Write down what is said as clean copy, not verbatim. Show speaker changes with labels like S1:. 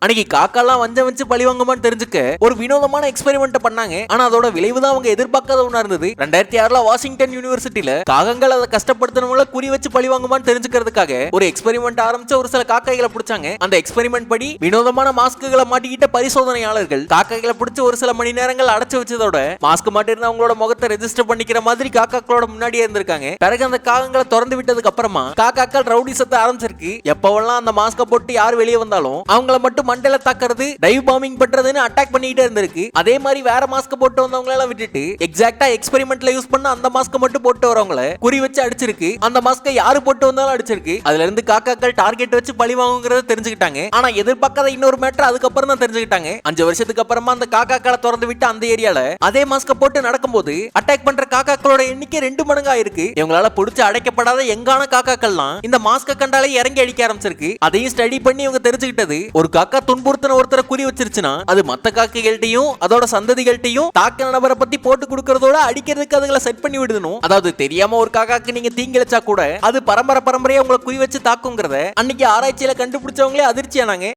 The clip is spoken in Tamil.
S1: அன்னைக்கு காக்காலாம் வஞ்சம் வச்சு பழி வாங்குமான்னு தெரிஞ்சுக்க ஒரு வினோதமான எக்ஸ்பெரிமெண்ட் பண்ணாங்க. ஆனா அதோட விளைவு தான் அவங்க எதிர்பார்க்காத ஒண்ணா இருந்தது. 2006 வாஷிங்டன் யூனிவர்சிட்டியில காகங்கள் அதை கஷ்டப்படுத்தினவங்கள குறி வச்சு பழி வாங்குமான்னு தெரிஞ்சுக்கிறதுக்காக ஒரு எக்ஸ்பெரிமெண்ட் ஆரம்பிச்ச ஒரு சில காக்கைகளை பிடிச்சாங்க. அந்த எக்ஸ்பெரிமெண்ட் படி வினோதமான மாஸ்க்குகளை மாட்டிக்கிட்ட பரிசோதனையாளர்கள் காக்கைகளை பிடிச்சு ஒரு சில மணி நேரங்கள் அடைச்சு வச்சதோட மாஸ்க் மாட்டிருந்த அவங்களோட முகத்தை ரெஜிஸ்டர் பண்ணிக்கிற மாதிரி காக்காக்களோட முன்னாடியே இருந்திருக்காங்க. பிறகு அந்த காகங்களை திறந்து விட்டதுக்கு அப்புறமா காக்காக்கள் ரவுடி சத்த ஆரம்பிச்சிருக்கு. எப்பவெல்லாம் அந்த மாஸ்க போட்டு யார் வெளியே வந்தாலும் அவங்கள மட்டும் மண்டல தாக்குறது, டைவ் பாம்பிங் பண்றதுன்னு அட்டாக் பண்ணிட்டே இருந்திருக்கு. அதே மாதிரி வேற மாஸ்க் போட்டு வந்தவங்க எல்லாம் விட்டுட்டு எக்ஸாக்ட்டா எக்ஸ்பெரிமெண்ட்ல யூஸ் பண்ண அந்த மாஸ்க் மட்டும் போட்டு வரவங்கள குறி வச்சு அடிச்சிருக்கு. அந்த மாஸ்கை யாரு போட்டு வந்தாலும் அடிச்சிருக்கு. அதுல இருந்து காக்காக்கள் டார்கெட் வச்சு பழி வாங்குங்கறத தெரிஞ்சுக்கிட்டாங்க. ஆனா எதிர்பார்க்காத இன்னொரு மேட்டர் அதுக்கப்புறம் தான் தெரிஞ்சுக்கிட்டாங்க. 5 வருஷத்துக்கு அப்புறமா அந்த காக்காக்களை திறந்து விட்டு அந்த ஏரியால அதே மாஸ்க போட்டு நடக்கும்போது அட்டாக் பண்ற காக்காக்களோட எண்ணிக்கை 2 மடங்கா இருக்கு. இவங்களால பிடிச்சு அடைக்கப்படாத எங்கான காக்காக்கள்லாம் இந்த மாஸ்க கண்டாலே இறங்கி அடிக்க ஆரம்பிச்சிருக்கு. அதையும் ஸ்டடி பண்ணி இவங்க தெரிஞ்சுக்கிட்டது, ஒரு காக்கா துன்புறுத்தின ஒருத்தரை குறி வச்சிருச்சுன்னா அது மத்த காக்கைகள்ட்டையும் அதோட சந்ததிகள்ட்டையும் தாக்கின நபரை பத்தி போட்டு கொடுக்கறதோட அடிக்கிறதுக்கு அதுகளை செட் பண்ணி விடணும். அதாவது தெரியாம ஒரு காக்காக்கு நீங்க தீங்கிழைச்சா கூட அது பரம்பரையா உங்களை குறி வச்சு தாக்குங்கிறத அன்னைக்கு ஆராய்ச்சியில கண்டுபிடிச்சவங்களே அதிர்ச்சியானாங்க.